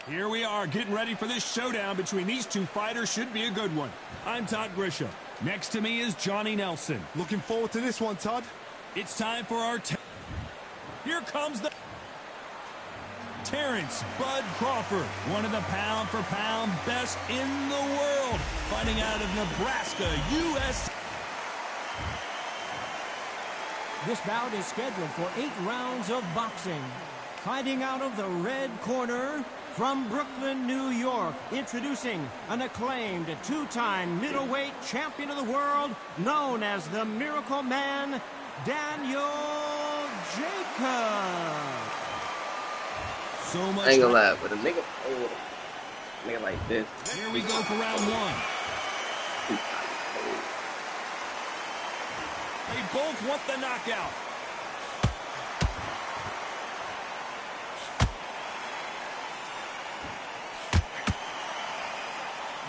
Here we are getting ready for this showdown between these two fighters. Should be a good one. I'm Todd Grisham. Next to me is Johnny Nelson. Looking forward to this one, Todd. It's time for our... Here comes the... Terrance Bud Crawford, one of the pound-for-pound best in the world, fighting out of Nebraska, U.S. This bout is scheduled for 8 rounds of boxing. Fighting out of the red corner, from Brooklyn, New York, introducing an acclaimed 2-time middleweight champion of the world, known as the Miracle Man, Daniel Jacobs. So much. I ain't gonna lie, but a nigga like this. Here we go for round 1. They both want the knockout.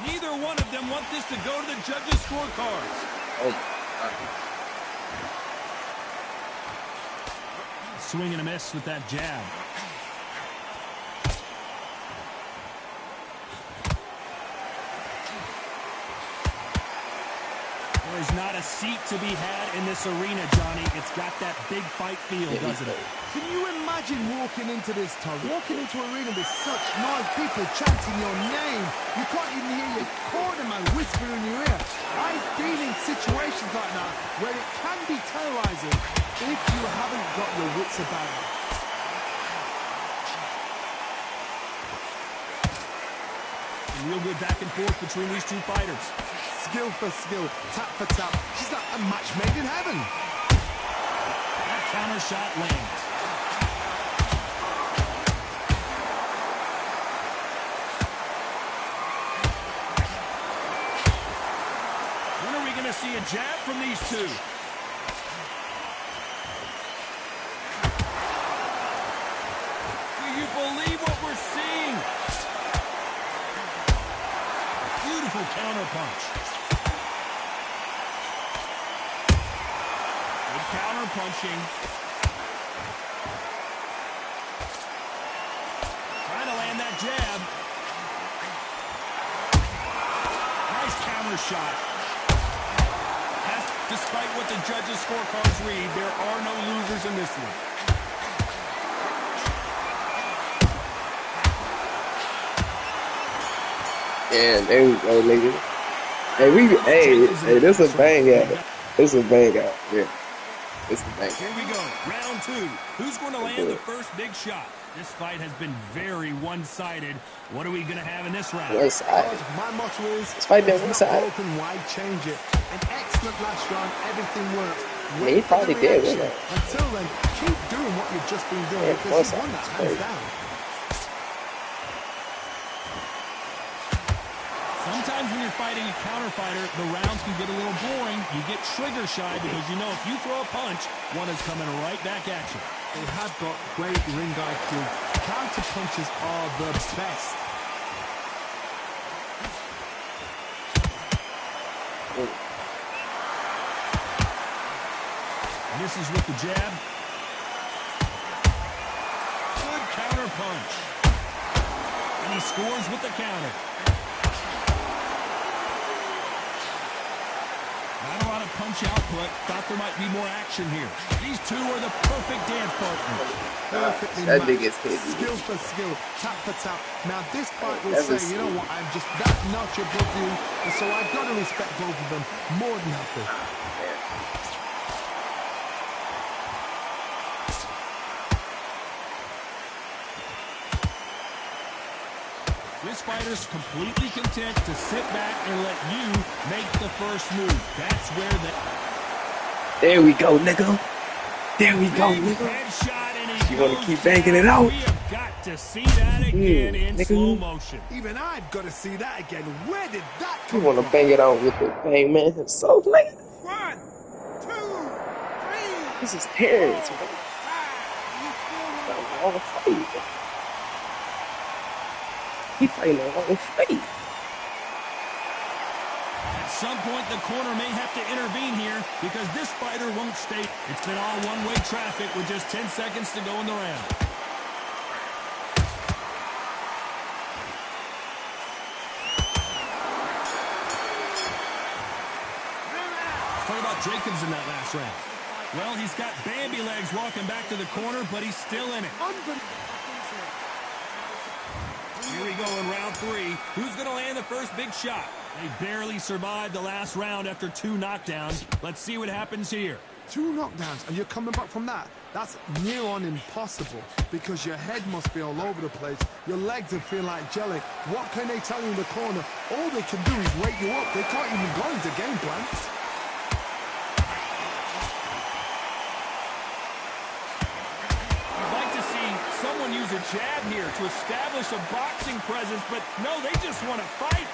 Neither one of them want this to go to the judges' scorecards. Oh, Swing and a miss with that jab. There's not a seat to be had in this arena, Johnny. It's got that big fight feel, doesn't it? Can you imagine walking into this, Todd? Walking into an arena with such nice people chanting your name. You can't even hear your cornerman whisper in your ear. I've been in situations like that where it can be terrorizing if you haven't got your wits about you. Real good back and forth between these two fighters. Skill for skill, tap for tap. She's like a match made in heaven. That counter shot lands. When are we going to see a jab from these two? Do you believe what we're seeing? Beautiful counter punch. Good counter punching. Trying to land that jab. Nice counter shot. Despite what the judges' scorecards read, there are no losers in this one. yeah, there we go, nigga. Hey, this is a bang out. This is a bang out. Yeah, this is a bang. Here we go, round 2. Who's going to land the first big shot? This fight has been very one-sided. What are we going to have in this round? One side. My motto is, This fight been one side. broken, why change it? An excellent last round, everything worked. I mean, he probably did win it. Until then, keep doing what you've just been doing, Yeah, because one you won side. that hands down. Sometimes when you're fighting a counter fighter, the rounds can get a little boring. You get trigger shy because you know if you throw a punch, one is coming right back at you. They have got great ring IQ. Counter punches are the best. Misses with the jab. Good counter punch. And he scores with the counter. Not a lot of punch output. Thought there might be more action here. These two are the perfect dance partners. Perfectly That matched. nigga is heavy. Skill for skill, tap for tap. Now this fight will Never say, you know seen. what, I'm just that notch above you, and so I've got to respect both of them more than happy. This fighter's completely content to sit back and let you make the first move. That's where the... There we go, nigga. There we go, Big nigga. headshot, and he You wanna goes keep banging it out? We have got to see that again in nigga. slow motion. Even I've got to see that again. Where did that You come wanna from? bang it on with the bang man himself, nigga? 1, 2, 3. This is Terrance, man. All the fight. He fighting on all fight. At some point, the corner may have to intervene here because this fighter won't stay. It's been all one-way traffic with just 10 seconds to go in the round. Jacobs in that last round. Well, he's got Bambi legs walking back to the corner, but he's still in it. Here we go in round 3. Who's going to land the first big shot? They barely survived the last round after 2 knockdowns. Let's see what happens here. 2 knockdowns, and you're coming back from that. That's near on impossible, because your head must be all over the place. Your legs will feel like jelly. What can they tell you in the corner? All they can do is wake you up. They can't even go into game plan. I'd like to see someone use a jab here to establish a boxing presence, but no, they just want to fight.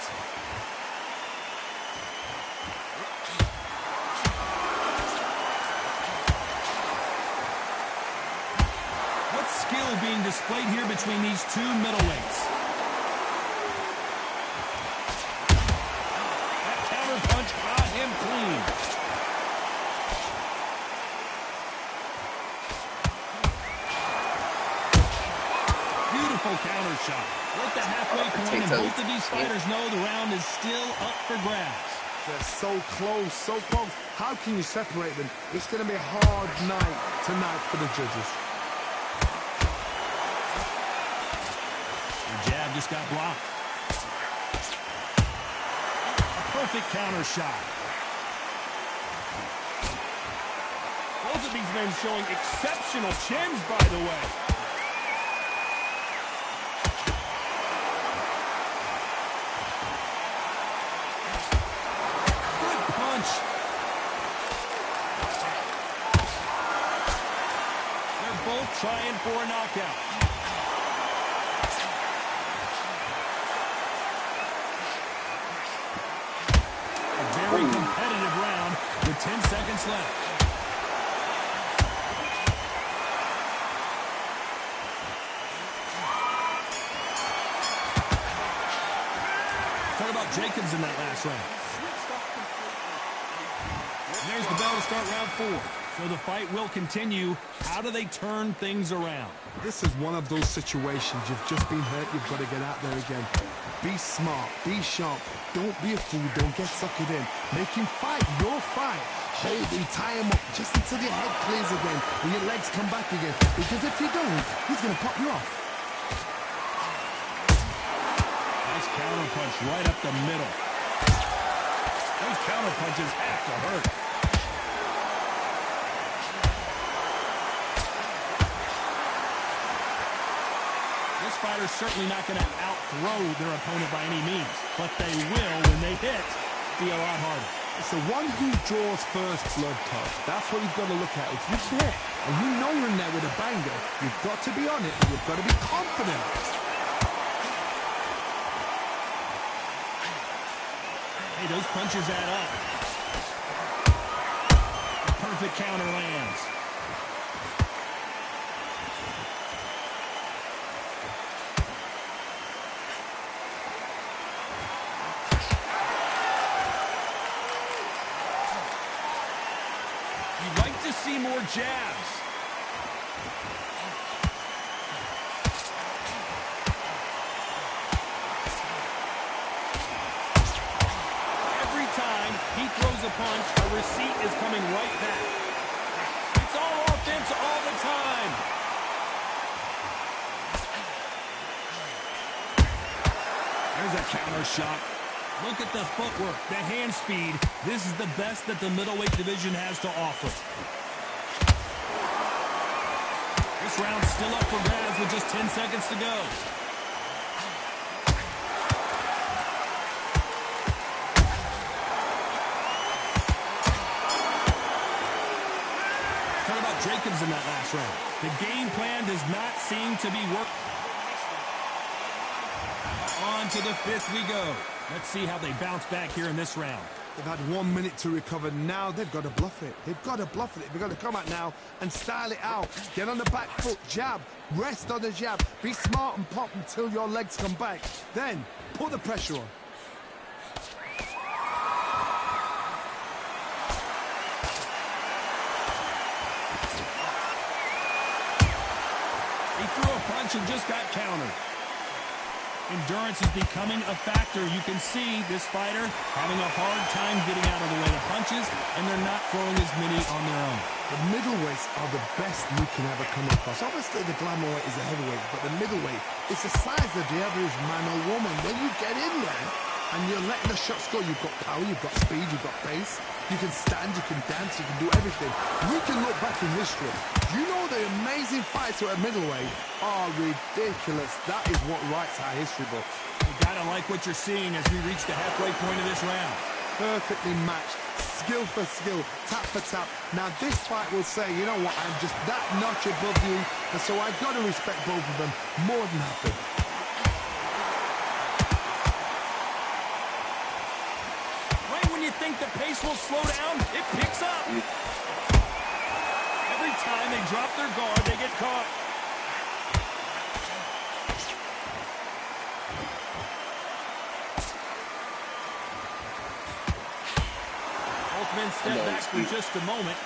Skill being displayed here between these 2 middleweights. That counter punch got him clean. Beautiful counter shot. We're at the halfway point, and both of these fighters know the round is still up for grabs. They're so close, so close. How can you separate them? It's going to be a hard night tonight for the judges. Jab just got blocked. A perfect counter shot. Both of these men showing exceptional chins, by the way. Good punch. They're both trying for a knockout. Very competitive round with 10 seconds left. Talk about Jacobs in that last round. And there's the bell to start round 4. So the fight will continue. How do they turn things around? This is one of those situations. You've just been hurt. You've got to get out there again. Be smart. Be sharp. Don't be a fool. Don't get suckered in. Make him fight your fight. Hold him, tie him up just until your head clears again and your legs come back again. Because if you don't, he's going to pop you off. Nice counter punch right up the middle. Those counter punches have to hurt. This fighter's certainly not going to out-throw their opponent by any means, but they will, when they hit, be a lot harder. It's the one who draws first blood, Todd. That's what you've got to look at. If you hit and you know you're in there with a banger, you've got to be on it and you've got to be confident. Hey, those punches add up. The perfect counter lands. You'd like to see more jabs. Every time he throws a punch, a receipt is coming right back. It's all offense all the time. There's a counter shot. Look at the footwork, the hand speed. This is the best that the middleweight division has to offer. This round's still up for grabs with just 10 seconds to go. Talk about Jacobs in that last round. The game plan does not seem to be working. On to the 5th we go. Let's see how they bounce back here in this round. They've had 1 minute to recover. Now they've got to bluff it. They've got to bluff it. They've got to come out now and style it out. Get on the back foot, jab, rest on the jab. Be smart and pop until your legs come back. Then put the pressure on. He threw a punch and just got countered. Endurance is becoming a factor. You can see this fighter having a hard time getting out of the way of punches, and they're not throwing as many on their own. The middleweights are the best you can ever come across. Obviously, the glamour weight is a heavyweight, but the middleweight is the size of the average man or woman. When you get in there and you're letting the shots go, you've got power, you've got speed, you've got pace. You can stand, you can dance, you can do everything. We can look back in history. You know the amazing fights at middleweight are ridiculous. That is what writes our history books. You gotta like what you're seeing as we reach the halfway point of this round. Perfectly matched, skill for skill, tap for tap. Now this fight will say, you know what, I'm just that notch above you, and so I've got to respect both of them more than happy. You think the pace will slow down, it picks up. Every time they drop their guard, they get caught. Both men step back for just a moment.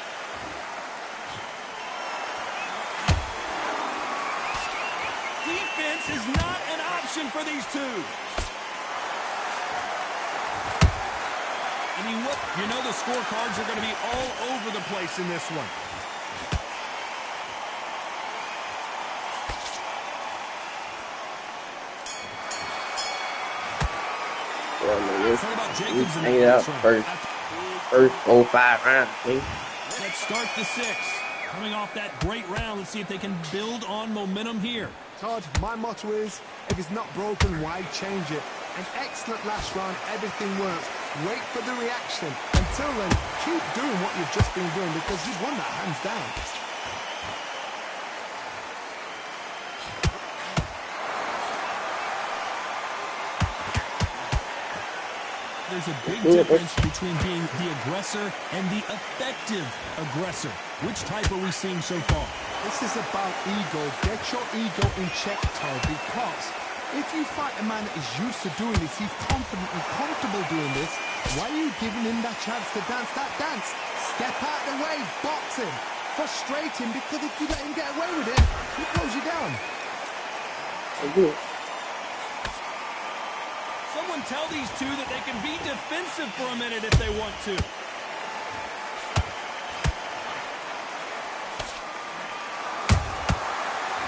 Defense is not an option for these two. You know the scorecards are going to be all over the place in this one. What about Jacobs in that first 5 rounds, please. Let's start the 6. Coming off that great round, let's see if they can build on momentum here. Todd, my motto is, if it's not broken, why change it? An excellent last round, everything works. Wait for the reaction. Until then, keep doing what you've just been doing because you've won that hands down. There's a big difference between being the aggressor and the effective aggressor. Which type are we seeing so far? This is about ego. Get your ego in check, Todd, because if you fight a man that is used to doing this, he's confident and comfortable doing this, why are you giving him that chance to dance that dance? Step out of the way, box him, frustrate him, because if you let him get away with it, he pulls you down. Someone tell these two that they can be defensive for a minute if they want to.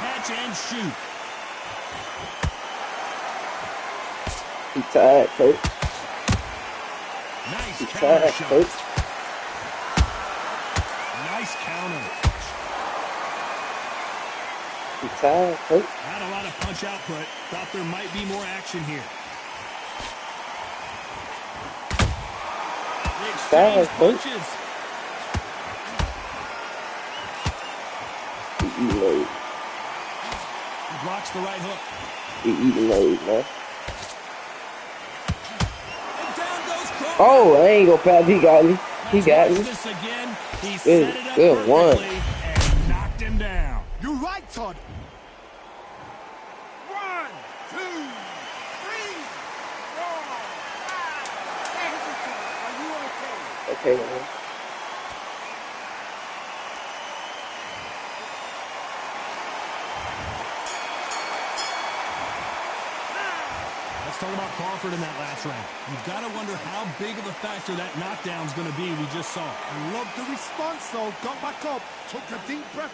Catch and shoot. He's tired, coach. Nice He's counter tired, shot. coach. Nice counter. He's tired, coach. Not a lot of punch output. Thought there might be more action here. They exchange punches. He eating load. He blocks the right hook. He eating load, man. Oh, I ain't gonna pass. He got me. He got me. This again. He set it up Good one. and knocked him down. You're right, Todd. 1, 2, 3, 4, 5. Are you okay? Okay, man. Let's talk about Crawford in that last round. You've got to wonder how big of a factor that knockdown's going to be we just saw. I love the response, though. Got back up, took a deep breath.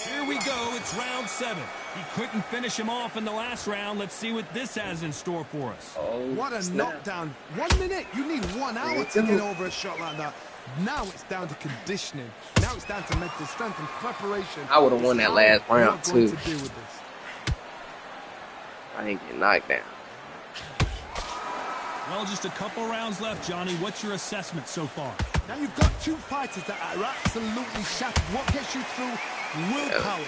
Here we go. It's round 7. He couldn't finish him off in the last round. Let's see what this has in store for us. Oh, what a snap. knockdown. 1 minute. You need 1 hour to get over a shot like that. Now it's down to conditioning. Now it's down to mental strength and preparation. I would have won that last round, You're going too. to deal with this. I ain't getting knocked down. Well, just a couple rounds left, Johnny. What's your assessment so far? Now you've got 2 fighters that are absolutely shattered. What gets you through? Willpower.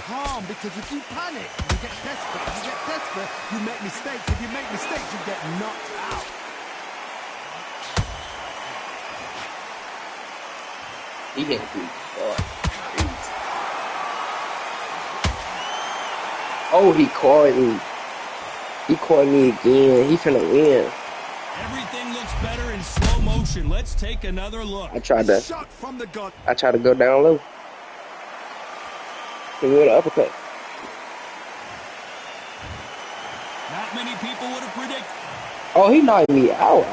Calm, because if you panic, you get desperate. If you get desperate, you make mistakes. If you make mistakes, you get knocked out. He hit me. Oh, he caught me. He caught me again. He finna win. Everything looks better in slow motion. Let's take another look. I tried to go down low. He with an uppercut. Not many people would have predicted. Oh, he knocked me out.